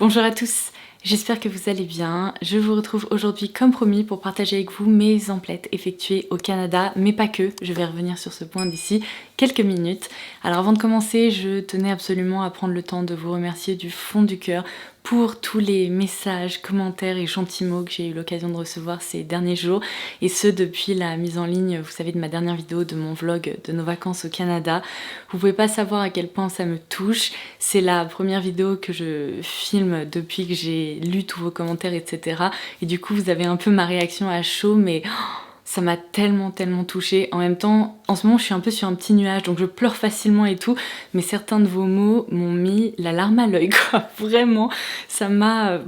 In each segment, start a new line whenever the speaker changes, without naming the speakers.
Bonjour à tous, j'espère que vous allez bien. Je vous retrouve aujourd'hui comme promis pour partager avec vous mes emplettes effectuées au Canada, mais pas que, je vais revenir sur ce point d'ici quelques minutes. Alors avant de commencer, je tenais absolument à prendre le temps de vous remercier du fond du cœur pour tous les messages, commentaires et gentils mots que j'ai eu l'occasion de recevoir ces derniers jours, et ce depuis la mise en ligne, vous savez, de ma dernière vidéo de mon vlog de nos vacances au Canada. Vous pouvez pas savoir à quel point ça me touche. C'est la première vidéo que je filme depuis que j'ai lu tous vos commentaires, etc. Et du coup, vous avez un peu ma réaction à chaud, mais ça m'a tellement touchée. En même temps, en ce moment, je suis un peu sur un petit nuage, donc je pleure facilement et tout, mais certains de vos mots m'ont mis la larme à l'œil, quoi. Vraiment, ça m'a...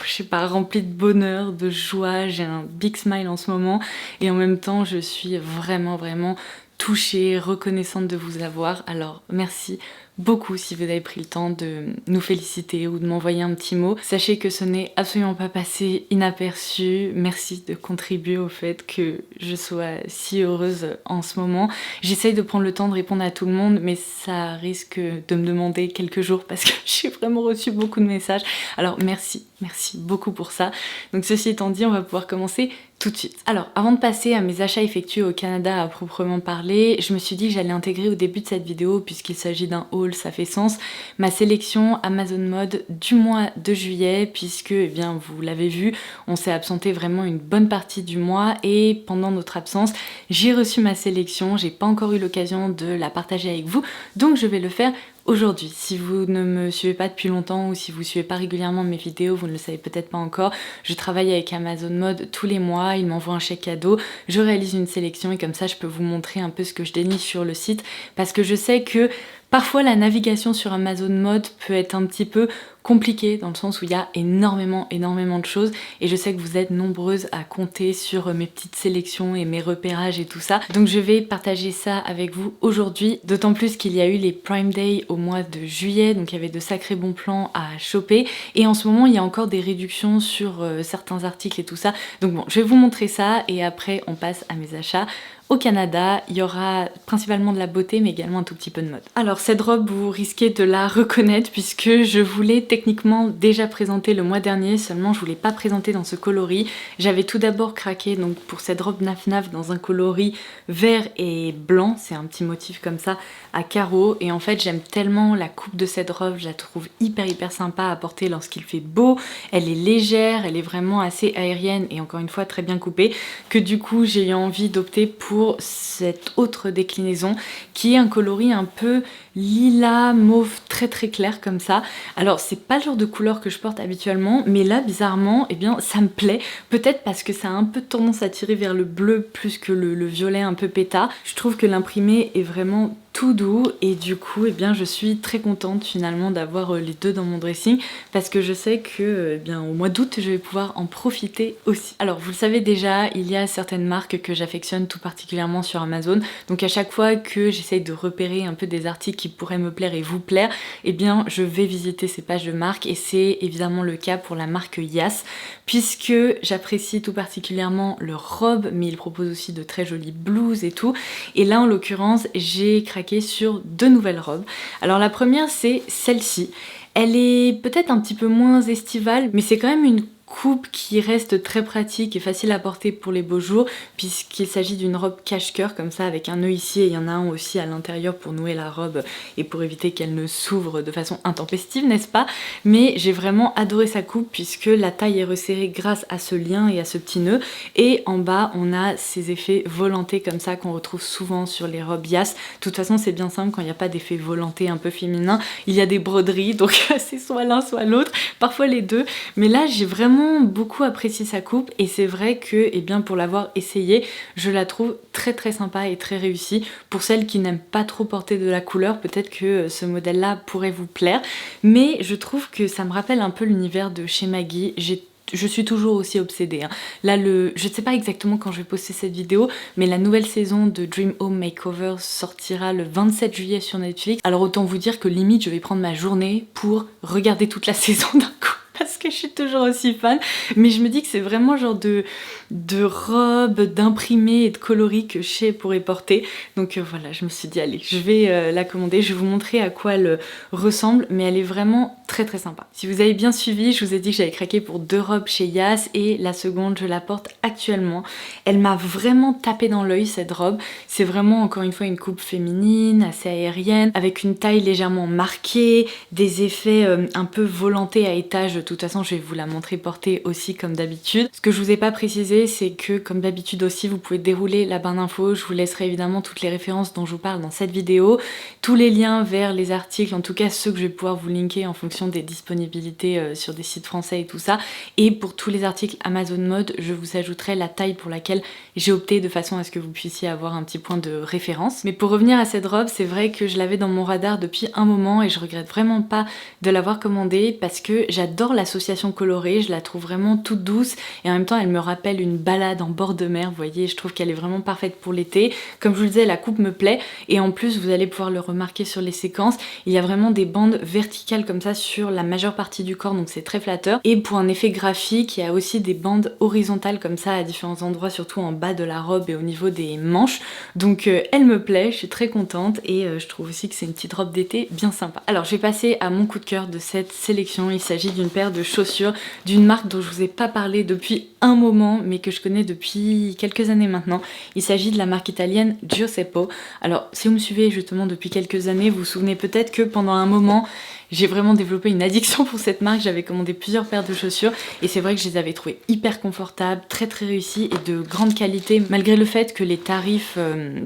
je sais pas, rempli de bonheur, de joie, j'ai un big smile en ce moment, et en même temps, je suis vraiment touchée, reconnaissante de vous avoir. Alors, merci beaucoup si vous avez pris le temps de nous féliciter ou de m'envoyer un petit mot. Sachez que ce n'est absolument pas passé inaperçu. Merci de contribuer au fait que je sois si heureuse en ce moment. J'essaye de prendre le temps de répondre à tout le monde, mais ça risque de me demander quelques jours parce que j'ai vraiment reçu beaucoup de messages. Alors merci beaucoup pour ça. Donc ceci étant dit, on va pouvoir commencer tout de suite. Alors, avant de passer à mes achats effectués au Canada à proprement parler, je me suis dit que j'allais intégrer au début de cette vidéo, puisqu'il s'agit d'un haul, ça fait sens, ma sélection Amazon Mode du mois de juillet, puisque, eh bien, vous l'avez vu, on s'est absenté vraiment une bonne partie du mois, et pendant notre absence, j'ai reçu ma sélection, j'ai pas encore eu l'occasion de la partager avec vous, donc je vais le faire aujourd'hui. Si vous ne me suivez pas depuis longtemps ou si vous suivez pas régulièrement mes vidéos, vous ne le savez peut-être pas encore, je travaille avec Amazon Mode tous les mois, ils m'envoient un chèque cadeau, je réalise une sélection et comme ça je peux vous montrer un peu ce que je déniche sur le site, parce que je sais que parfois la navigation sur Amazon Mode peut être un petit peu compliquée dans le sens où il y a énormément de choses, et je sais que vous êtes nombreuses à compter sur mes petites sélections et mes repérages et tout ça, donc je vais partager ça avec vous aujourd'hui, d'autant plus qu'il y a eu les Prime Day au mois de juillet, donc il y avait de sacrés bons plans à choper, et en ce moment il y a encore des réductions sur certains articles et tout ça, donc bon, je vais vous montrer ça et après on passe à mes achats. Au Canada, il y aura principalement de la beauté mais également un tout petit peu de mode. Alors cette robe, vous risquez de la reconnaître puisque je voulais techniquement déjà présenter le mois dernier, seulement je voulais pas présenter dans ce coloris. J'avais tout d'abord craqué donc pour cette robe Naf Naf dans un coloris vert et blanc, c'est un petit motif comme ça à carreaux, et en fait j'aime tellement la coupe de cette robe, je la trouve hyper sympa à porter lorsqu'il fait beau, elle est légère, elle est vraiment assez aérienne et encore une fois très bien coupée, que du coup j'ai eu envie d'opter pour cette autre déclinaison qui est un coloris un peu lilas, mauve très clair comme ça. Alors c'est pas le genre de couleur que je porte habituellement, mais là bizarrement eh bien ça me plaît, peut-être parce que ça a un peu tendance à tirer vers le bleu plus que le violet un peu péta. Je trouve que l'imprimé est vraiment tout doux et du coup eh bien je suis très contente finalement d'avoir les deux dans mon dressing, parce que je sais que eh bien au mois d'août je vais pouvoir en profiter aussi. Alors vous le savez déjà, il y a certaines marques que j'affectionne tout particulièrement sur Amazon, donc à chaque fois que j'essaye de repérer un peu des articles qui pourraient me plaire et vous plaire, eh bien je vais visiter ces pages de marque, et c'est évidemment le cas pour la marque Yas, puisque j'apprécie tout particulièrement leurs robes, mais ils proposent aussi de très jolies blouses et tout, et là en l'occurrence j'ai craqué sur deux nouvelles robes. Alors la première c'est celle-ci, elle est peut-être un petit peu moins estivale, mais c'est quand même une coupe qui reste très pratique et facile à porter pour les beaux jours, puisqu'il s'agit d'une robe cache-cœur comme ça avec un nœud ici, et il y en a un aussi à l'intérieur pour nouer la robe et pour éviter qu'elle ne s'ouvre de façon intempestive, n'est-ce pas? Mais j'ai vraiment adoré sa coupe puisque la taille est resserrée grâce à ce lien et à ce petit nœud, et en bas on a ces effets volantés comme ça qu'on retrouve souvent sur les robes Yas. De toute façon c'est bien simple, quand il n'y a pas d'effet volanté un peu féminin, il y a des broderies, donc c'est soit l'un soit l'autre, parfois les deux, mais là j'ai vraiment beaucoup apprécié sa coupe, et c'est vrai que eh bien, pour l'avoir essayé, je la trouve très sympa et très réussie. Pour celles qui n'aiment pas trop porter de la couleur, peut-être que ce modèle là pourrait vous plaire, mais je trouve que ça me rappelle un peu l'univers de chez Maggie. Je suis toujours aussi obsédée. Là, je ne sais pas exactement quand je vais poster cette vidéo, mais la nouvelle saison de Dream Home Makeover sortira le 27 juillet sur Netflix. Alors autant vous dire que limite, je vais prendre ma journée pour regarder toute la saison d'un coup. Parce que je suis toujours aussi fan. Mais je me dis que c'est vraiment genre de robe, d'imprimé et de coloris que Shea pourrait porter. Donc voilà, je me suis dit allez, je vais la commander. Je vais vous montrer à quoi elle ressemble, mais elle est vraiment très très sympa. Si vous avez bien suivi, je vous ai dit que j'avais craqué pour 2 robes chez Yas et la seconde je la porte actuellement. Elle m'a vraiment tapé dans l'œil cette robe. C'est vraiment encore une fois une coupe féminine, assez aérienne, avec une taille légèrement marquée, des effets un peu volantés à étage. De toute façon, je vais vous la montrer portée aussi comme d'habitude. Ce que je vous ai pas précisé, c'est que comme d'habitude aussi, vous pouvez dérouler la barre d'infos. Je vous laisserai évidemment toutes les références dont je vous parle dans cette vidéo, tous les liens vers les articles, en tout cas ceux que je vais pouvoir vous linker en fonction des disponibilités sur des sites français et tout ça. Et pour tous les articles Amazon Mode, je vous ajouterai la taille pour laquelle j'ai opté de façon à ce que vous puissiez avoir un petit point de référence. Mais pour revenir à cette robe, c'est vrai que je l'avais dans mon radar depuis un moment et je regrette vraiment pas de l'avoir commandée parce que j'adore l'association colorée, je la trouve vraiment toute douce et en même temps elle me rappelle une balade en bord de mer, vous voyez, je trouve qu'elle est vraiment parfaite pour l'été. Comme je vous le disais, la coupe me plaît et en plus vous allez pouvoir le remarquer sur les séquences, il y a vraiment des bandes verticales comme ça sur la majeure partie du corps, donc c'est très flatteur. Et pour un effet graphique, il y a aussi des bandes horizontales comme ça à différents endroits, surtout en bas de la robe et au niveau des manches. Donc elle me plaît, je suis très contente et je trouve aussi que c'est une petite robe d'été bien sympa. Alors je vais passer à mon coup de cœur de cette sélection. Il s'agit d'une paire de chaussures d'une marque dont je vous ai pas parlé depuis un moment mais que je connais depuis quelques années maintenant. Il s'agit de la marque italienne Giuseppe. Alors si vous me suivez justement depuis quelques années, vous vous souvenez peut-être que pendant un moment j'ai vraiment développé une addiction pour cette marque, j'avais commandé plusieurs paires de chaussures et c'est vrai que je les avais trouvées hyper confortables, très réussies et de grande qualité, malgré le fait que les tarifs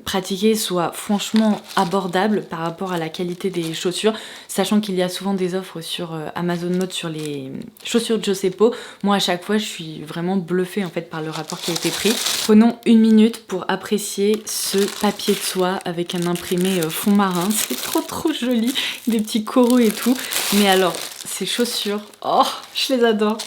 pratiqués soient franchement abordables par rapport à la qualité des chaussures, sachant qu'il y a souvent des offres sur Amazon Mode sur les chaussures Giuseppe. Moi à chaque fois je suis vraiment bluffée en fait par le rapport qui a été pris. Prenons une minute pour apprécier ce papier de soie avec un imprimé fond marin, c'est trop joli, des petits coraux et tout. Mais alors, ces chaussures, oh, je les adore.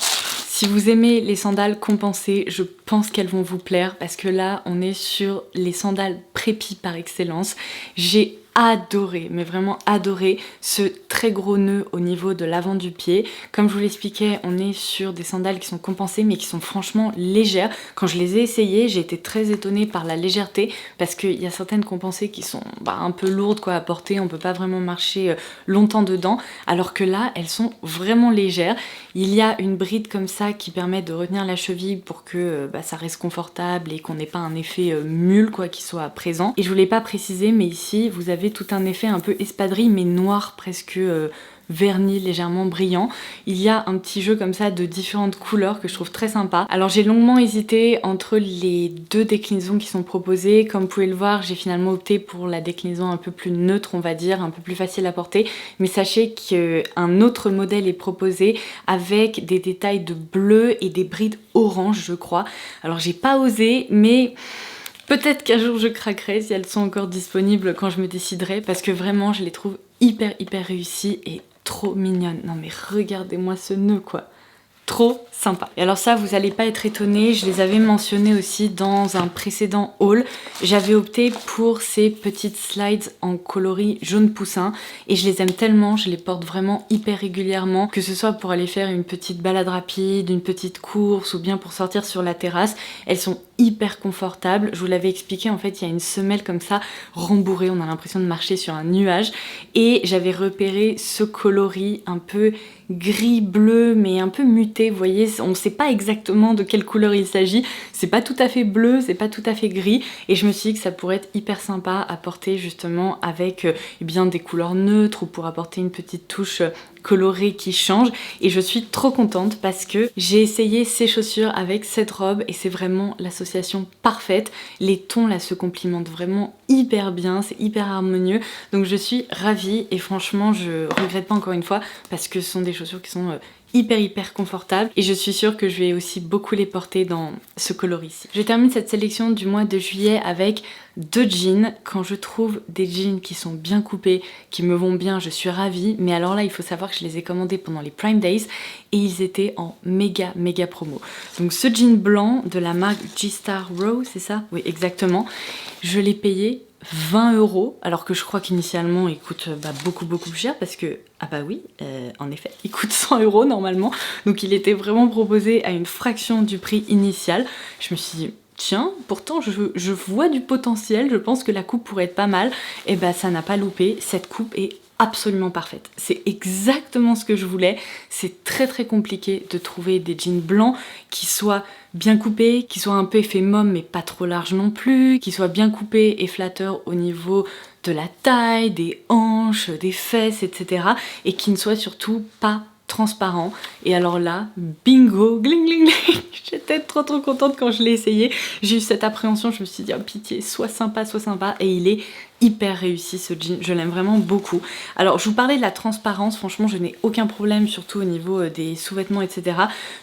Si vous aimez les sandales compensées, je pense qu'elles vont vous plaire parce que là, on est sur les sandales prépi par excellence. J'ai adoré, mais vraiment adoré ce très gros nœud au niveau de l'avant du pied. Comme je vous l'expliquais, on est sur des sandales qui sont compensées mais qui sont franchement légères. Quand je les ai essayées, j'ai été très étonnée par la légèreté parce qu'il y a certaines compensées qui sont un peu lourdes quoi, à porter, on peut pas vraiment marcher longtemps dedans, alors que là, elles sont vraiment légères. Il y a une bride comme ça qui permet de retenir la cheville pour que ça reste confortable et qu'on n'ait pas un effet mule quoi qui soit présent. Et je voulais pas préciser, mais ici, vous avez tout un effet un peu espadrille mais noir presque vernis légèrement brillant. Il y a un petit jeu comme ça de différentes couleurs que je trouve très sympa. Alors j'ai longuement hésité entre les deux déclinaisons qui sont proposées. Comme vous pouvez le voir, j'ai finalement opté pour la déclinaison un peu plus neutre, on va dire, un peu plus facile à porter. Mais sachez qu'un autre modèle est proposé avec des détails de bleu et des brides orange, je crois. Alors j'ai pas osé, mais peut-être qu'un jour je craquerai si elles sont encore disponibles quand je me déciderai parce que vraiment je les trouve hyper réussies et trop mignonnes. Non mais regardez-moi ce nœud quoi. Trop sympa. Et alors ça, vous allez pas être étonnés, je les avais mentionnés aussi dans un précédent haul. J'avais opté pour ces petites slides en coloris jaune poussin et je les aime tellement, je les porte vraiment hyper régulièrement, que ce soit pour aller faire une petite balade rapide, une petite course ou bien pour sortir sur la terrasse. Elles sont hyper confortables. Je vous l'avais expliqué, en fait, il y a une semelle comme ça rembourrée, on a l'impression de marcher sur un nuage et j'avais repéré ce coloris un peu gris-bleu mais un peu muté, vous voyez, on ne sait pas exactement de quelle couleur il s'agit, c'est pas tout à fait bleu, c'est pas tout à fait gris et je me suis dit que ça pourrait être hyper sympa à porter justement avec eh bien, des couleurs neutres ou pour apporter une petite touche colorée qui change et je suis trop contente parce que j'ai essayé ces chaussures avec cette robe et c'est vraiment l'association parfaite. Les tons là se complimentent vraiment hyper bien, c'est hyper harmonieux donc je suis ravie et franchement je regrette pas encore une fois parce que ce sont des chaussures qui sont hyper confortables et je suis sûre que je vais aussi beaucoup les porter dans ce coloris-ci. Je termine cette sélection du mois de juillet avec 2 jeans. Quand je trouve des jeans qui sont bien coupés, qui me vont bien, je suis ravie. Mais alors là, il faut savoir que je les ai commandés pendant les Prime Days et ils étaient en méga promo. Donc ce jean blanc de la marque G-Star Row, c'est ça? Oui, exactement. Je l'ai payé 20 € alors que je crois qu'initialement il coûte beaucoup plus cher parce que, ah bah oui, en effet, il coûte 100 € normalement, donc il était vraiment proposé à une fraction du prix initial. Je me suis dit, tiens, pourtant je vois du potentiel, je pense que la coupe pourrait être pas mal, et bah ça n'a pas loupé, cette coupe est absolument parfaite. C'est exactement ce que je voulais. C'est très compliqué de trouver des jeans blancs qui soient bien coupés, qui soient un peu effet môme mais pas trop large non plus, qui soient bien coupés et flatteurs au niveau de la taille, des hanches, des fesses, etc. et qui ne soient surtout pas transparent. Et alors là, bingo, gling gling gling, j'étais trop contente quand je l'ai essayé. J'ai eu cette appréhension, je me suis dit, oh pitié, sois sympa, et il est hyper réussi ce jean, je l'aime vraiment beaucoup. Alors je vous parlais de la transparence, franchement je n'ai aucun problème, surtout au niveau des sous-vêtements, etc.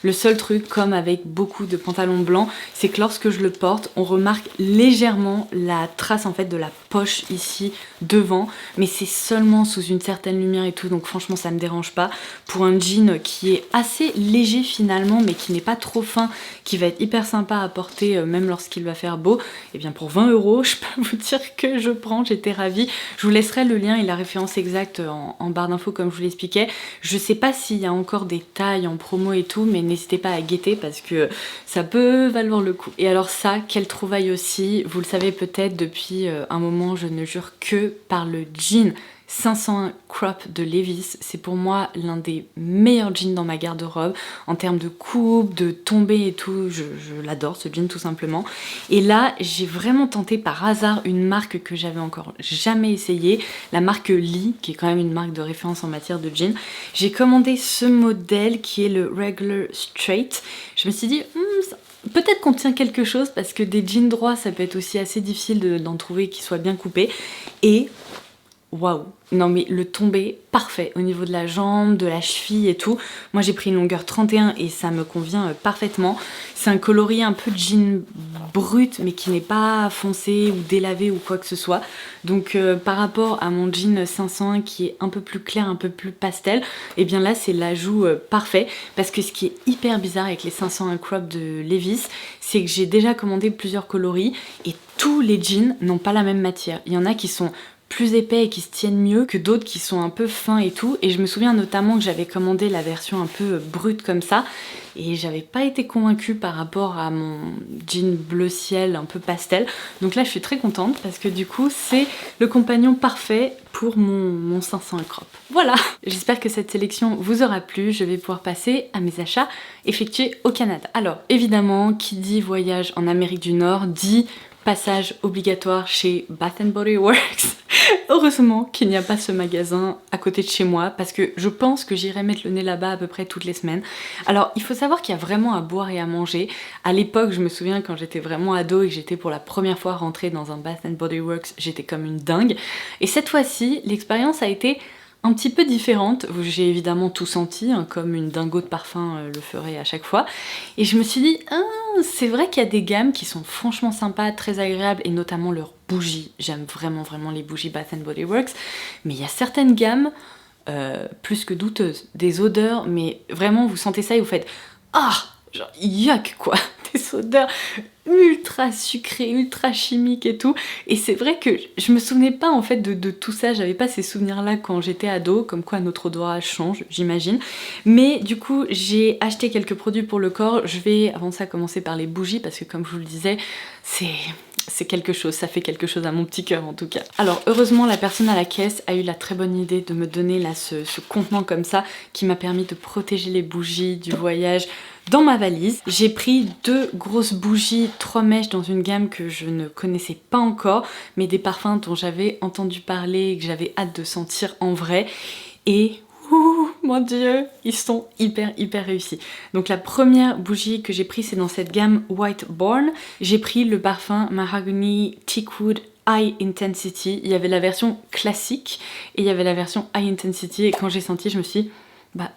Le seul truc, comme avec beaucoup de pantalons blancs, c'est que lorsque je le porte, on remarque légèrement la trace en fait de la poche ici devant, mais c'est seulement sous une certaine lumière et tout, donc franchement ça me dérange pas. Pour un jean qui est assez léger finalement, mais qui n'est pas trop fin, qui va être hyper sympa à porter même lorsqu'il va faire beau, et bien pour 20 €, je peux vous dire que je prends, j'étais ravie. Je vous laisserai le lien et la référence exacte en barre d'infos comme je vous l'expliquais. Je sais pas s'il y a encore des tailles en promo et tout, mais n'hésitez pas à guetter parce que ça peut valoir le coup. Et alors ça, quelle trouvaille aussi, vous le savez peut-être depuis un moment, je ne jure que par le jean 501 crop de Levi's. C'est pour moi l'un des meilleurs jeans dans ma garde-robe en termes de coupe, de tombée et tout. Je l'adore ce jean tout simplement. Et là j'ai vraiment tenté par hasard une marque que j'avais encore jamais essayée, la marque Lee, qui est quand même une marque de référence en matière de jean. J'ai commandé ce modèle qui est le Regular Straight. Je me suis dit peut-être qu'on tient quelque chose parce que des jeans droits ça peut être aussi assez difficile d'en trouver qui soient bien coupés. Et waouh, non mais le tombé parfait au niveau de la jambe, de la cheville et tout. Moi j'ai pris une longueur 31 et ça me convient parfaitement. C'est un coloris un peu jean brut mais qui n'est pas foncé ou délavé ou quoi que ce soit. Donc par rapport à mon jean 501 qui est un peu plus clair, un peu plus pastel, et bien là c'est l'ajout parfait, parce que ce qui est hyper bizarre avec les 501 crop de Levi's, c'est que j'ai déjà commandé plusieurs coloris et tous les jeans n'ont pas la même matière. Il y en a qui sont plus épais et qui se tiennent mieux que d'autres qui sont un peu fins et tout, et je me souviens notamment que j'avais commandé la version un peu brute comme ça et j'avais pas été convaincue par rapport à mon jean bleu ciel un peu pastel. Donc là je suis très contente parce que du coup c'est le compagnon parfait pour mon 500 crop. Voilà, j'espère que cette sélection vous aura plu. Je vais pouvoir passer à mes achats effectués au Canada. Alors évidemment, qui dit voyage en Amérique du Nord dit passage obligatoire chez Bath Body Works. Heureusement qu'il n'y a pas ce magasin à côté de chez moi, parce que je pense que j'irai mettre le nez là-bas à peu près toutes les semaines. Alors il faut savoir qu'il y a vraiment à boire et à manger. À l'époque, je me souviens quand j'étais vraiment ado et que j'étais pour la première fois rentrée dans un Bath Body Works, j'étais comme une dingue. Et cette fois-ci, l'expérience a été un petit peu différente. J'ai évidemment tout senti, hein, comme une dingo de parfum le ferait à chaque fois. Et je me suis dit, c'est vrai qu'il y a des gammes qui sont franchement sympas, très agréables, et notamment leurs bougies. J'aime vraiment les bougies Bath Body Works. Mais il y a certaines gammes plus que douteuses. Des odeurs, mais vraiment vous sentez ça et vous faites genre yuck quoi, des odeurs ultra sucrées, ultra chimiques et tout. Et c'est vrai que je me souvenais pas en fait de tout ça, j'avais pas ces souvenirs là quand j'étais ado, comme quoi notre odorat change, j'imagine. Mais du coup j'ai acheté quelques produits pour le corps. Je vais avant ça commencer par les bougies parce que comme je vous le disais, c'est quelque chose, ça fait quelque chose à mon petit cœur en tout cas. Alors heureusement la personne à la caisse a eu la très bonne idée de me donner là ce contenant comme ça qui m'a permis de protéger les bougies du voyage dans ma valise. J'ai pris 2 grosses bougies 3 mèches dans une gamme que je ne connaissais pas encore, mais des parfums dont j'avais entendu parler et que j'avais hâte de sentir en vrai. Et mon dieu, ils sont hyper réussis. Donc la première bougie que j'ai pris, c'est dans cette gamme White Born. J'ai pris le parfum Mahogany Teakwood High Intensity. Il y avait la version classique et il y avait la version High Intensity, et quand j'ai senti, je me suis dit,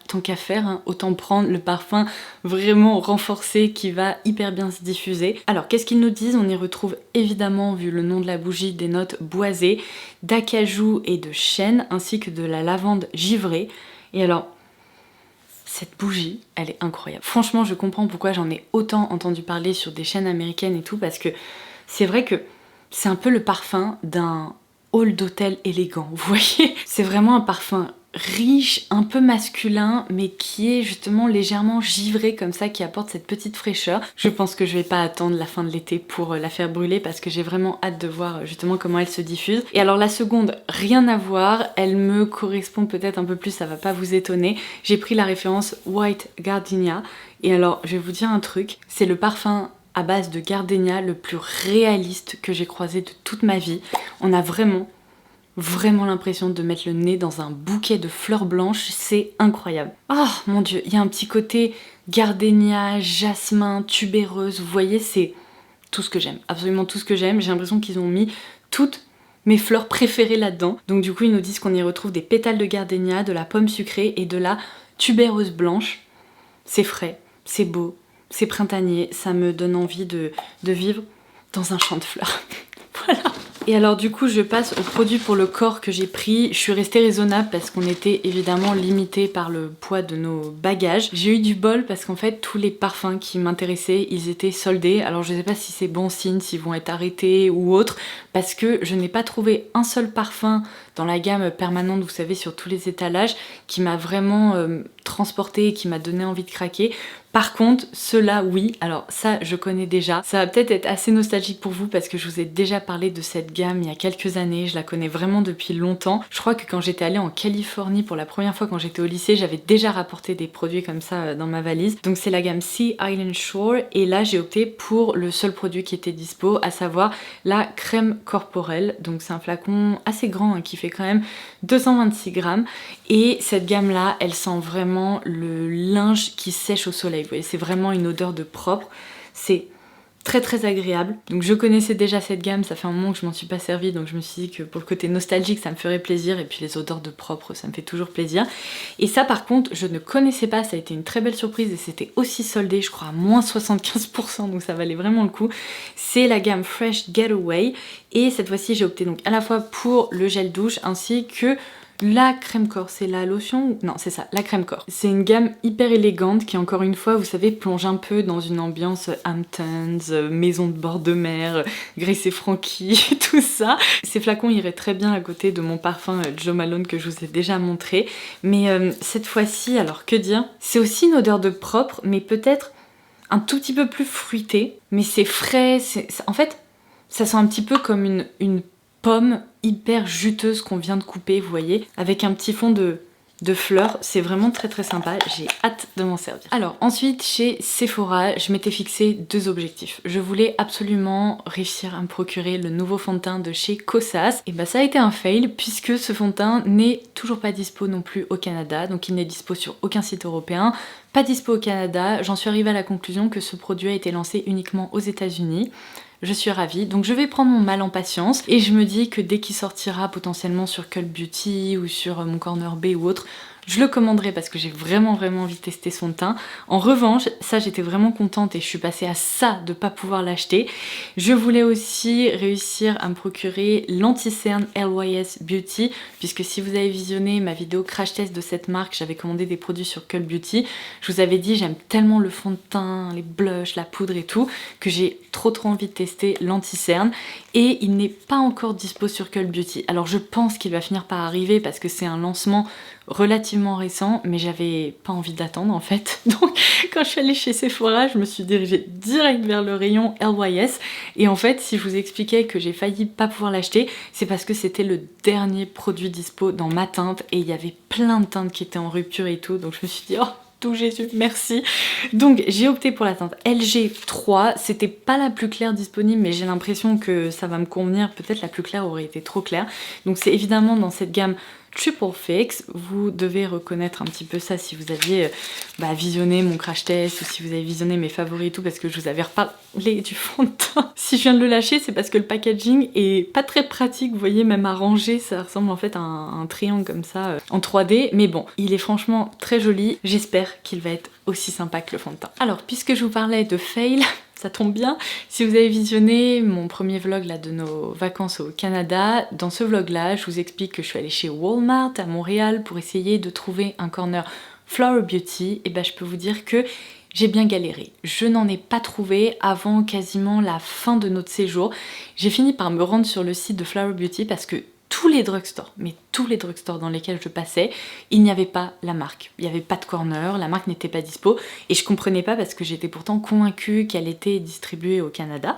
tant qu'à faire, hein, autant prendre le parfum vraiment renforcé qui va hyper bien se diffuser. Alors qu'est-ce qu'ils nous disent? On y retrouve évidemment, vu le nom de la bougie, des notes boisées, d'acajou et de chêne, ainsi que de la lavande givrée. Et alors, cette bougie, elle est incroyable. Franchement, je comprends pourquoi j'en ai autant entendu parler sur des chaînes américaines et tout, parce que c'est vrai que c'est un peu le parfum d'un hall d'hôtel élégant, vous voyez. C'est vraiment un parfum riche, un peu masculin, mais qui est justement légèrement givré comme ça, qui apporte cette petite fraîcheur. Je pense que je vais pas attendre la fin de l'été pour la faire brûler parce que j'ai vraiment hâte de voir justement comment elle se diffuse. Et alors la seconde, rien à voir, elle me correspond peut-être un peu plus, ça va pas vous étonner. J'ai pris la référence White Gardenia et alors je vais vous dire un truc, c'est le parfum à base de gardenia le plus réaliste que j'ai croisé de toute ma vie. On a vraiment l'impression de mettre le nez dans un bouquet de fleurs blanches, c'est incroyable. Oh mon dieu, il y a un petit côté gardenia, jasmin, tubéreuse, vous voyez, c'est tout ce que j'aime, absolument tout ce que j'aime. J'ai l'impression qu'ils ont mis toutes mes fleurs préférées là-dedans. Donc du coup, ils nous disent qu'on y retrouve des pétales de gardenia, de la pomme sucrée et de la tubéreuse blanche. C'est frais, c'est beau, c'est printanier, ça me donne envie de vivre dans un champ de fleurs. Voilà. Et alors du coup je passe au produit pour le corps que j'ai pris. Je suis restée raisonnable parce qu'on était évidemment limité par le poids de nos bagages. J'ai eu du bol parce qu'en fait tous les parfums qui m'intéressaient ils étaient soldés. Alors je sais pas si c'est bon signe, s'ils vont être arrêtés ou autre, parce que je n'ai pas trouvé un seul parfum dans la gamme permanente, vous savez, sur tous les étalages, qui m'a vraiment transportée et qui m'a donné envie de craquer. Par contre, ceux-là, oui, alors ça, je connais déjà. Ça va peut-être être assez nostalgique pour vous parce que je vous ai déjà parlé de cette gamme il y a quelques années. Je la connais vraiment depuis longtemps. Je crois que quand j'étais allée en Californie pour la première fois quand j'étais au lycée, j'avais déjà rapporté des produits comme ça dans ma valise. Donc c'est la gamme Sea Island Shore et là, j'ai opté pour le seul produit qui était dispo, à savoir la crème corporelle. Donc c'est un flacon assez grand hein, qui fait quand même 226 grammes. Et cette gamme-là, elle sent vraiment le linge qui sèche au soleil. Vous voyez, c'est vraiment une odeur de propre. C'est très très agréable. Donc je connaissais déjà cette gamme, ça fait un moment que je m'en suis pas servie, donc je me suis dit que pour le côté nostalgique, ça me ferait plaisir. Et puis les odeurs de propre, ça me fait toujours plaisir. Et ça par contre, je ne connaissais pas, ça a été une très belle surprise et c'était aussi soldé, je crois à moins 75%, donc ça valait vraiment le coup. C'est la gamme Fresh Getaway. Et cette fois-ci, j'ai opté donc à la fois pour le gel douche ainsi que la crème corps, c'est la lotion? Non, c'est ça, la crème corps. C'est une gamme hyper élégante qui, encore une fois, vous savez, plonge un peu dans une ambiance Hamptons, maison de bord de mer, Grace et Frankie, tout ça. Ces flacons iraient très bien à côté de mon parfum Jo Malone que je vous ai déjà montré. Mais cette fois-ci, alors que dire? C'est aussi une odeur de propre, mais peut-être un tout petit peu plus fruité. Mais c'est frais, en fait, ça sent un petit peu comme une pomme hyper juteuse qu'on vient de couper, vous voyez, avec un petit fond de fleurs. C'est vraiment très très sympa, j'ai hâte de m'en servir. Alors ensuite, chez Sephora, je m'étais fixé deux objectifs. Je voulais absolument réussir à me procurer le nouveau fond de teint de chez Kosas. Et bah ça a été un fail puisque ce fond de teint n'est toujours pas dispo non plus au Canada, donc il n'est dispo sur aucun site européen. Pas dispo au Canada, j'en suis arrivée à la conclusion que ce produit a été lancé uniquement aux États-Unis. Je suis ravie, donc je vais prendre mon mal en patience et je me dis que dès qu'il sortira potentiellement sur Cult Beauty ou sur mon Corner B ou autre, je le commanderai parce que j'ai vraiment envie de tester son teint. En revanche, ça j'étais vraiment contente et je suis passée à ça de pas pouvoir l'acheter. Je voulais aussi réussir à me procurer l'anti-cerne LYS Beauty, puisque si vous avez visionné ma vidéo crash test de cette marque, j'avais commandé des produits sur Cult Beauty. Je vous avais dit j'aime tellement le fond de teint, les blushs, la poudre et tout, que j'ai trop envie de tester l'anti-cerne. Et il n'est pas encore dispo sur Cult Beauty. Alors je pense qu'il va finir par arriver parce que c'est un lancement relativement récent, mais j'avais pas envie d'attendre en fait. Donc quand je suis allée chez Sephora, je me suis dirigée direct vers le rayon LYS. Et en fait, si je vous expliquais que j'ai failli pas pouvoir l'acheter, c'est parce que c'était le dernier produit dispo dans ma teinte et il y avait plein de teintes qui étaient en rupture et tout. Donc je me suis dit, oh tout Jésus, merci. Donc j'ai opté pour la teinte LG3, c'était pas la plus claire disponible, mais j'ai l'impression que ça va me convenir, peut-être la plus claire aurait été trop claire. Donc c'est évidemment dans cette gamme Triple Fix, vous devez reconnaître un petit peu ça si vous aviez visionné mon crash test ou si vous avez visionné mes favoris et tout, parce que je vous avais reparlé du fond de teint. Si je viens de le lâcher, c'est parce que le packaging est pas très pratique, vous voyez, même à ranger, ça ressemble en fait à un triangle comme ça en 3D, mais bon, il est franchement très joli, j'espère qu'il va être aussi sympa que le fond de teint. Alors, puisque je vous parlais de fail, ça tombe bien, si vous avez visionné mon premier vlog là, de nos vacances au Canada, dans ce vlog là, je vous explique que je suis allée chez Walmart à Montréal pour essayer de trouver un corner Flower Beauty, et ben je peux vous dire que j'ai bien galéré. Je n'en ai pas trouvé avant quasiment la fin de notre séjour. J'ai fini par me rendre sur le site de Flower Beauty parce que tous les drugstores, mais tous les drugstores dans lesquels je passais, il n'y avait pas la marque. Il n'y avait pas de corner, la marque n'était pas dispo et je comprenais pas parce que j'étais pourtant convaincue qu'elle était distribuée au Canada.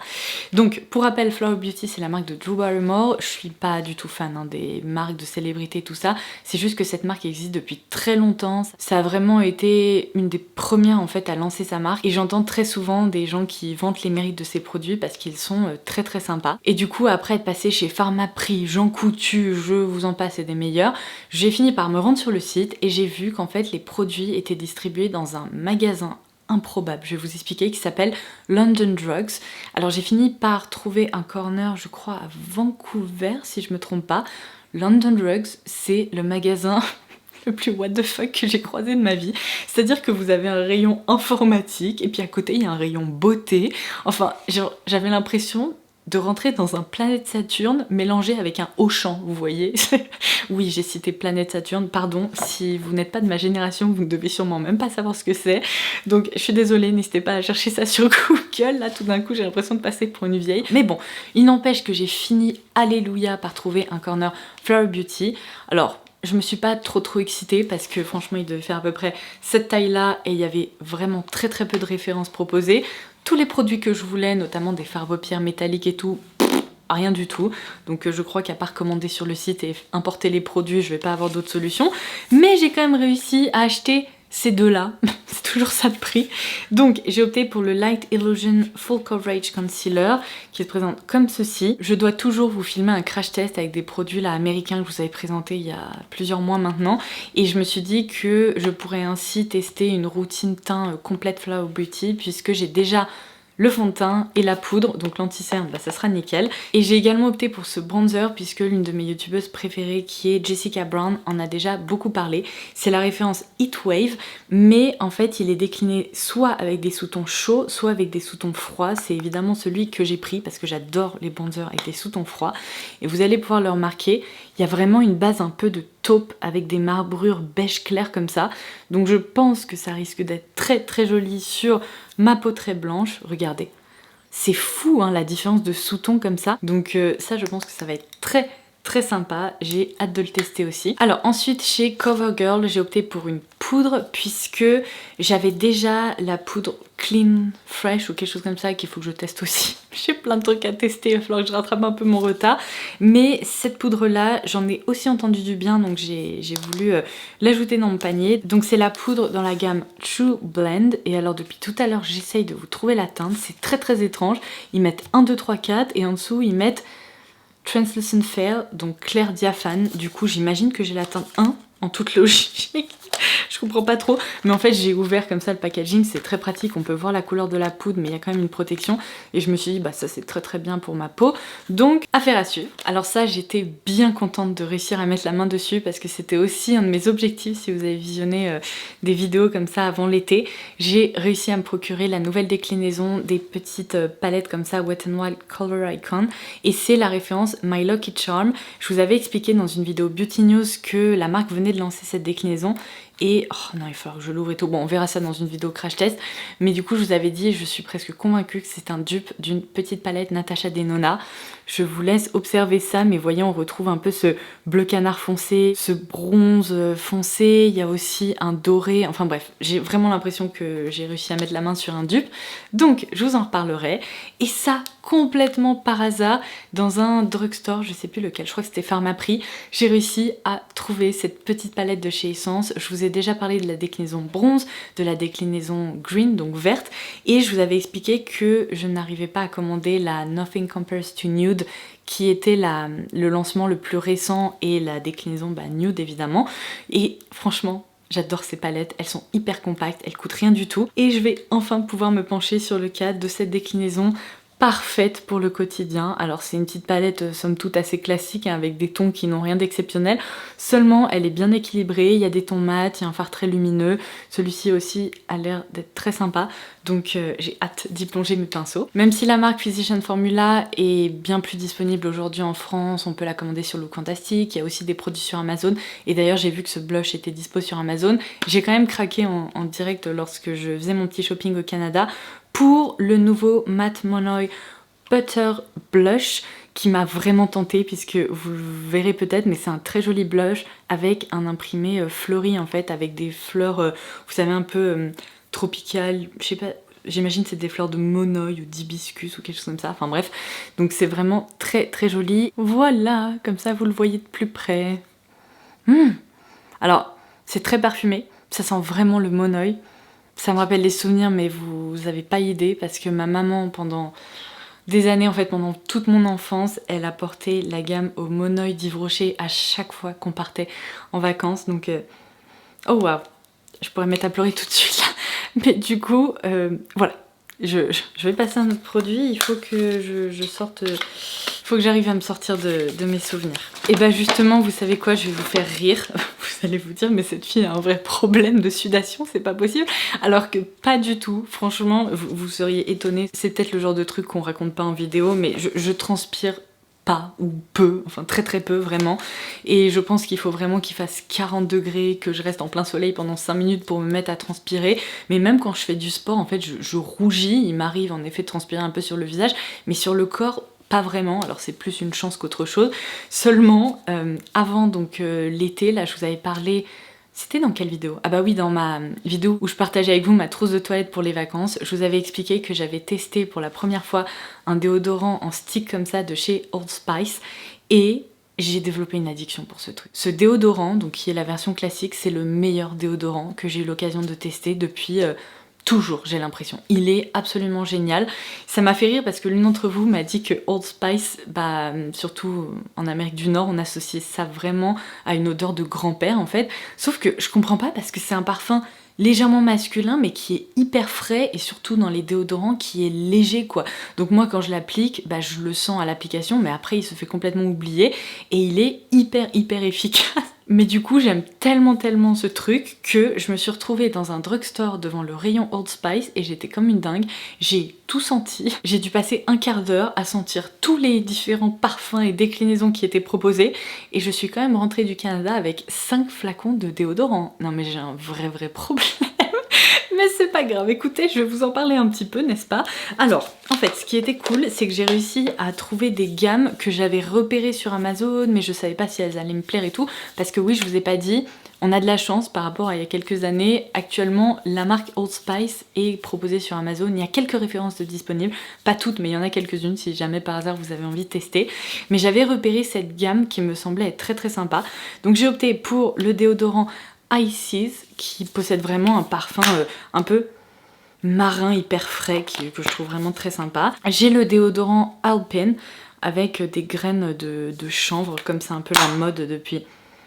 Donc pour rappel, Flower Beauty c'est la marque de Drew Barrymore. Je suis pas du tout fan des marques de célébrités, tout ça. C'est juste que cette marque existe depuis très longtemps. Ça a vraiment été une des premières en fait à lancer sa marque et j'entends très souvent des gens qui vantent les mérites de ses produits parce qu'ils sont très très sympas. Et du coup après être passé chez Pharmaprix, Jean Coutu, je vous en passe et des meilleurs, j'ai fini par me rendre sur le site et j'ai vu qu'en fait les produits étaient distribués dans un magasin improbable, je vais vous expliquer, qui s'appelle London Drugs. Alors j'ai fini par trouver un corner, je crois à Vancouver si je me trompe pas. London Drugs, c'est le magasin le plus what the fuck que j'ai croisé de ma vie. C'est-à-dire que vous avez un rayon informatique et puis à côté il y a un rayon beauté. Enfin, j'avais l'impression de rentrer dans un Planète Saturne mélangé avec un Auchan, vous voyez. Oui, j'ai cité Planète Saturne, pardon, si vous n'êtes pas de ma génération, vous ne devez sûrement même pas savoir ce que c'est. Donc je suis désolée, n'hésitez pas à chercher ça sur Google, là tout d'un coup j'ai l'impression de passer pour une vieille. Mais bon, il n'empêche que j'ai fini, alléluia, par trouver un corner Flower Beauty. Alors, je me suis pas trop excitée parce que franchement il devait faire à peu près cette taille là et il y avait vraiment très peu de références proposées. Tous les produits que je voulais, notamment des fards paupières métalliques et tout, rien du tout. Donc je crois qu'à part commander sur le site et importer les produits, je vais pas avoir d'autres solutions. Mais j'ai quand même réussi à acheter ces deux-là, c'est toujours ça de prix. Donc j'ai opté pour le Light Illusion Full Coverage Concealer qui se présente comme ceci. Je dois toujours vous filmer un crash test avec des produits là américains que je vous avais présentés il y a plusieurs mois maintenant. Et je me suis dit que je pourrais ainsi tester une routine teint complète Flower Beauty puisque j'ai déjà le fond de teint et la poudre, donc l'anti-cerne, bah, ça sera nickel. Et j'ai également opté pour ce bronzer puisque l'une de mes youtubeuses préférées qui est Jessica Brown en a déjà beaucoup parlé. C'est la référence Heatwave, mais en fait il est décliné soit avec des sous-tons chauds, soit avec des sous-tons froids. C'est évidemment celui que j'ai pris parce que j'adore les bronzers avec des sous-tons froids. Et vous allez pouvoir le remarquer, il y a vraiment une base un peu de taupe avec des marbrures beige clair comme ça. Donc je pense que ça risque d'être très joli sur ma peau très blanche. Regardez, c'est fou hein, la différence de sous-ton comme ça. Donc ça je pense que ça va être très sympa, j'ai hâte de le tester aussi. Alors ensuite chez CoverGirl j'ai opté pour une poudre puisque j'avais déjà la poudre Clean Fresh ou quelque chose comme ça qu'il faut que je teste aussi. J'ai plein de trucs à tester, il va falloir que je rattrape un peu mon retard. Mais cette poudre là j'en ai aussi entendu du bien donc j'ai voulu l'ajouter dans mon panier. Donc c'est la poudre dans la gamme True Blend et alors depuis tout à l'heure j'essaye de vous trouver la teinte, c'est très étrange. Ils mettent 1, 2, 3, 4 et en dessous ils mettent Translucent Fair, donc clair diaphane. Du coup j'imagine que j'ai la teinte 1 en toute logique. Je comprends pas trop, mais en fait j'ai ouvert comme ça le packaging, c'est très pratique, on peut voir la couleur de la poudre mais il y a quand même une protection et je me suis dit bah ça c'est très bien pour ma peau, donc affaire à suivre. Alors ça j'étais bien contente de réussir à mettre la main dessus parce que c'était aussi un de mes objectifs si vous avez visionné des vidéos comme ça avant l'été. J'ai réussi à me procurer la nouvelle déclinaison des petites palettes comme ça Wet n Wild Color Icon et c'est la référence My Lucky Charm. Je vous avais expliqué dans une vidéo Beauty News que la marque venait de lancer cette déclinaison et oh non il va falloir que je l'ouvre et tout, bon on verra ça dans une vidéo crash test, mais du coup je vous avais dit, je suis presque convaincue que c'est un dupe d'une petite palette Natasha Denona. Je vous laisse observer ça, mais voyez on retrouve un peu ce bleu canard foncé, ce bronze foncé, il y a aussi un doré, enfin bref, j'ai vraiment l'impression que j'ai réussi à mettre la main sur un dupe, donc je vous en reparlerai. Et ça, complètement par hasard, dans un drugstore, je sais plus lequel, je crois que c'était Pharmaprix, j'ai réussi à trouver cette petite palette de chez Essence. Je vous ai déjà parlé de la déclinaison bronze, de la déclinaison green, donc verte, et je vous avais expliqué que je n'arrivais pas à commander la Nothing Compares to Nude, qui était le lancement le plus récent, et la déclinaison nude évidemment, et franchement, j'adore ces palettes, elles sont hyper compactes, elles coûtent rien du tout, et je vais enfin pouvoir me pencher sur le cas de cette déclinaison parfaite pour le quotidien. Alors c'est une petite palette somme toute assez classique hein, avec des tons qui n'ont rien d'exceptionnel. Seulement elle est bien équilibrée, il y a des tons mat, il y a un fard très lumineux. Celui-ci aussi a l'air d'être très sympa. Donc j'ai hâte d'y plonger mes pinceaux. Même si la marque Physician Formula est bien plus disponible aujourd'hui en France, on peut la commander sur Lookfantastic, il y a aussi des produits sur Amazon. Et d'ailleurs j'ai vu que ce blush était dispo sur Amazon. J'ai quand même craqué en direct lorsque je faisais mon petit shopping au Canada pour le nouveau Matte Monoi Butter Blush qui m'a vraiment tentée puisque vous le verrez peut-être mais c'est un très joli blush avec un imprimé fleuri en fait avec des fleurs vous savez un peu tropicales, je sais pas, j'imagine c'est des fleurs de monoi ou d'hibiscus ou quelque chose comme ça, enfin bref, donc c'est vraiment très très joli. Voilà, comme ça vous le voyez de plus près. Alors c'est très parfumé, ça sent vraiment le monoi. Ça me rappelle des souvenirs mais vous avez pas idée parce que ma maman pendant des années en fait, pendant toute mon enfance, elle a porté la gamme au monoi d'Yves Rocher à chaque fois qu'on partait en vacances donc oh waouh, je pourrais me mettre à pleurer tout de suite là. Mais du coup voilà, je vais passer à un autre produit, il faut que je sorte, il faut que j'arrive à me sortir de mes souvenirs. Et bah justement, vous savez quoi, je vais vous faire rire. Vous allez vous dire, mais cette fille a un vrai problème de sudation, c'est pas possible. Alors que pas du tout, franchement, vous seriez étonnés. C'est peut-être le genre de truc qu'on raconte pas en vidéo, mais je transpire pas ou peu, enfin très très peu vraiment, et je pense qu'il faut vraiment qu'il fasse 40 degrés, que je reste en plein soleil pendant 5 minutes pour me mettre à transpirer, mais même quand je fais du sport en fait je rougis, il m'arrive en effet de transpirer un peu sur le visage, mais sur le corps pas vraiment, alors c'est plus une chance qu'autre chose. Seulement avant donc l'été, là je vous avais parlé. C'était dans quelle vidéo? Ah bah oui, dans ma vidéo où je partageais avec vous ma trousse de toilette pour les vacances, je vous avais expliqué que j'avais testé pour la première fois un déodorant en stick comme ça de chez Old Spice et j'ai développé une addiction pour ce truc. Ce déodorant, donc qui est la version classique, c'est le meilleur déodorant que j'ai eu l'occasion de tester depuis toujours, j'ai l'impression. Il est absolument génial. Ça m'a fait rire parce que l'une d'entre vous m'a dit que Old Spice, bah, surtout en Amérique du Nord, on associait ça vraiment à une odeur de grand-père en fait. Sauf que je comprends pas parce que c'est un parfum légèrement masculin mais qui est hyper frais et surtout dans les déodorants qui est léger quoi. Donc moi quand je l'applique, bah, je le sens à l'application mais après il se fait complètement oublier et il est hyper efficace. Mais du coup j'aime tellement ce truc que je me suis retrouvée dans un drugstore devant le rayon Old Spice et j'étais comme une dingue, j'ai tout senti, j'ai dû passer un quart d'heure à sentir tous les différents parfums et déclinaisons qui étaient proposés et je suis quand même rentrée du Canada avec 5 flacons de déodorant. Non mais j'ai un vrai problème. Mais c'est pas grave, écoutez, je vais vous en parler un petit peu, n'est-ce pas? Alors, en fait, ce qui était cool, c'est que j'ai réussi à trouver des gammes que j'avais repérées sur Amazon, mais je savais pas si elles allaient me plaire et tout, parce que oui, je vous ai pas dit, on a de la chance par rapport à il y a quelques années. Actuellement, la marque Old Spice est proposée sur Amazon, il y a quelques références de disponibles, pas toutes, mais il y en a quelques-unes si jamais par hasard vous avez envie de tester. Mais j'avais repéré cette gamme qui me semblait être très sympa, donc j'ai opté pour le déodorant Ices qui possède vraiment un parfum un peu marin hyper frais que je trouve vraiment très sympa. J'ai le déodorant Alpine avec des graines de chanvre comme c'est un peu la mode depuis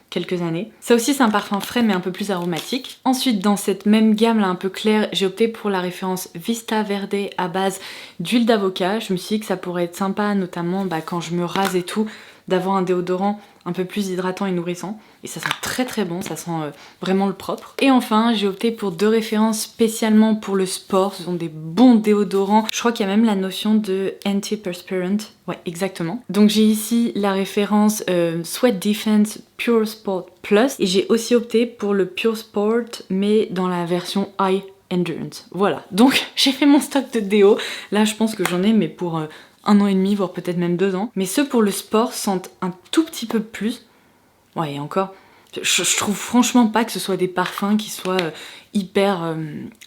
quelques années. Ça aussi c'est un parfum frais mais un peu plus aromatique. Ensuite dans cette même gamme là un peu claire, j'ai opté pour la référence Vista Verde à base d'huile d'avocat. Je me suis dit que ça pourrait être sympa notamment quand je me rase et tout, d'avoir un déodorant un peu plus hydratant et nourrissant. Et ça sent très bon, ça sent vraiment le propre. Et enfin, j'ai opté pour 2 références spécialement pour le sport. Ce sont des bons déodorants. Je crois qu'il y a même la notion de anti-perspirant. Ouais, exactement. Donc j'ai ici la référence Sweat Defense Pure Sport Plus. Et j'ai aussi opté pour le Pure Sport, mais dans la version High Endurance. Voilà, donc j'ai fait mon stock de déo. Là, je pense que j'en ai, mais pour 1 an et demi, voire peut-être même 2 ans. Mais ceux pour le sport sentent un tout petit peu plus. Ouais, et encore, je trouve franchement pas que ce soit des parfums qui soient hyper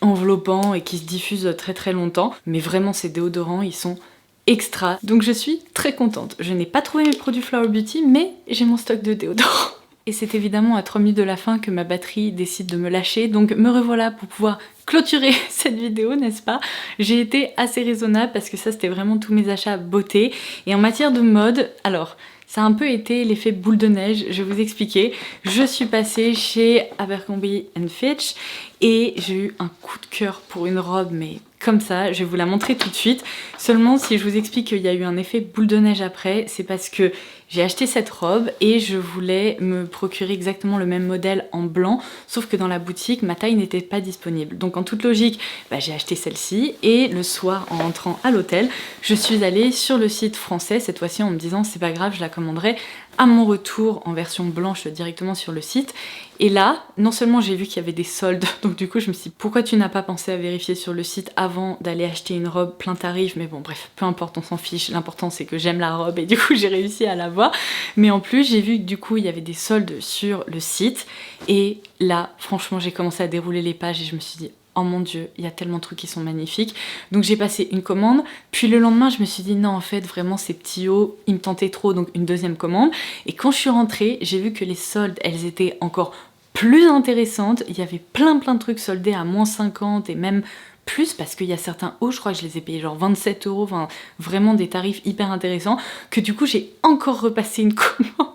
enveloppants et qui se diffusent très longtemps. Mais vraiment, ces déodorants, ils sont extra. Donc je suis très contente. Je n'ai pas trouvé mes produits Flower Beauty, mais j'ai mon stock de déodorants. Et c'est évidemment à 3 minutes de la fin que ma batterie décide de me lâcher, donc me revoilà pour pouvoir clôturer cette vidéo, n'est-ce pas? J'ai été assez raisonnable parce que ça c'était vraiment tous mes achats beauté. Et en matière de mode, alors ça a un peu été l'effet boule de neige, je vais vous expliquer. Je suis passée chez Abercrombie & Fitch et j'ai eu un coup de cœur pour une robe mais comme ça, je vais vous la montrer tout de suite. Seulement si je vous explique qu'il y a eu un effet boule de neige après, c'est parce que j'ai acheté cette robe et je voulais me procurer exactement le même modèle en blanc, sauf que dans la boutique, ma taille n'était pas disponible. Donc en toute logique, j'ai acheté celle-ci et le soir, en rentrant à l'hôtel, je suis allée sur le site français, cette fois-ci en me disant c'est pas grave, je la commanderai à mon retour en version blanche directement sur le site. Et là, non seulement j'ai vu qu'il y avait des soldes, donc du coup je me suis dit pourquoi tu n'as pas pensé à vérifier sur le site avant d'aller acheter une robe plein tarif, mais bon bref, peu importe, on s'en fiche, l'important c'est que j'aime la robe et du coup j'ai réussi à la voir. Mais en plus j'ai vu que du coup il y avait des soldes sur le site et là franchement j'ai commencé à dérouler les pages et je me suis dit oh mon dieu, il y a tellement de trucs qui sont magnifiques. Donc j'ai passé une commande, puis le lendemain je me suis dit non en fait vraiment ces petits hauts, ils me tentaient trop, donc une deuxième commande. Et quand je suis rentrée, j'ai vu que les soldes, elles étaient encore plus intéressantes. Il y avait plein de trucs soldés à moins 50 et même plus parce qu'il y a certains hauts, je crois que je les ai payés genre 27 €, enfin vraiment des tarifs hyper intéressants, que du coup j'ai encore repassé une commande.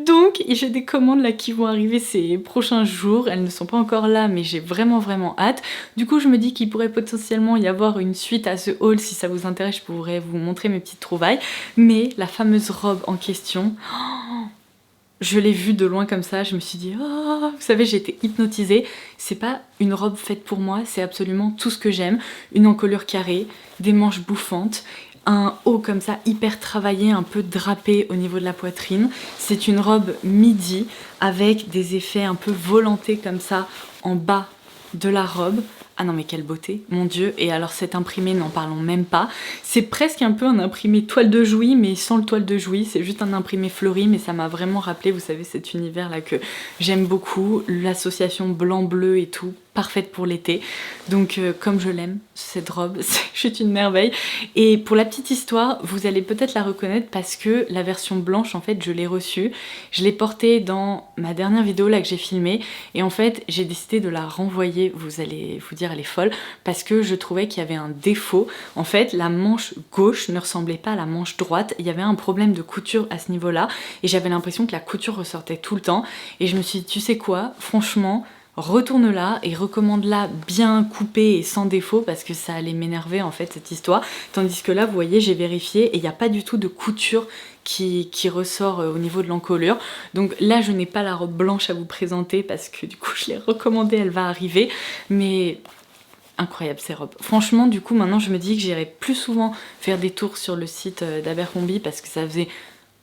Donc j'ai des commandes là qui vont arriver ces prochains jours, elles ne sont pas encore là mais j'ai vraiment hâte. Du coup je me dis qu'il pourrait potentiellement y avoir une suite à ce haul, si ça vous intéresse je pourrais vous montrer mes petites trouvailles. Mais la fameuse robe en question, je l'ai vue de loin comme ça, je me suis dit oh, vous savez j'ai été hypnotisée. C'est pas une robe faite pour moi, c'est absolument tout ce que j'aime. Une encolure carrée, des manches bouffantes, un haut comme ça hyper travaillé, un peu drapé au niveau de la poitrine. C'est une robe midi avec des effets un peu volantés comme ça en bas de la robe. Ah non mais quelle beauté, mon dieu. Et alors cet imprimé, n'en parlons même pas. C'est presque un peu un imprimé toile de Jouy mais sans le toile de Jouy. C'est juste un imprimé fleuri mais ça m'a vraiment rappelé, vous savez, cet univers là que j'aime beaucoup. L'association blanc-bleu et tout, parfaite pour l'été. Donc comme je l'aime, cette robe, c'est juste une merveille. Et pour la petite histoire, vous allez peut-être la reconnaître parce que la version blanche, en fait, je l'ai reçue. Je l'ai portée dans ma dernière vidéo là que j'ai filmée. Et en fait, j'ai décidé de la renvoyer. Vous allez vous dire, elle est folle. Parce que je trouvais qu'il y avait un défaut. En fait, la manche gauche ne ressemblait pas à la manche droite. Il y avait un problème de couture à ce niveau-là. Et j'avais l'impression que la couture ressortait tout le temps. Et je me suis dit, tu sais quoi, franchement, retourne-la et recommande-la bien coupée et sans défaut parce que ça allait m'énerver en fait cette histoire. Tandis que là vous voyez j'ai vérifié et il n'y a pas du tout de couture qui ressort au niveau de l'encolure. Donc là je n'ai pas la robe blanche à vous présenter parce que du coup je l'ai recommandée, elle va arriver. Mais incroyable ces robes. Franchement du coup maintenant je me dis que j'irai plus souvent faire des tours sur le site d'Abercrombie parce que ça faisait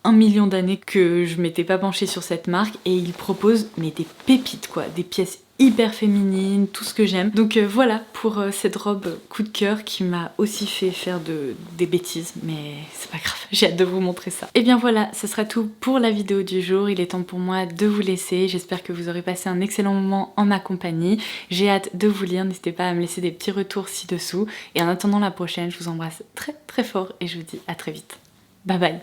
1 million d'années que je m'étais pas penchée sur cette marque et ils proposent mais des pépites quoi, des pièces hyper féminines, tout ce que j'aime. Donc voilà pour cette robe coup de cœur qui m'a aussi fait faire des bêtises, mais c'est pas grave, j'ai hâte de vous montrer ça. Et bien voilà, ce sera tout pour la vidéo du jour, il est temps pour moi de vous laisser, j'espère que vous aurez passé un excellent moment en ma compagnie, j'ai hâte de vous lire, n'hésitez pas à me laisser des petits retours ci-dessous, et en attendant la prochaine, je vous embrasse très fort et je vous dis à très vite. Bye bye.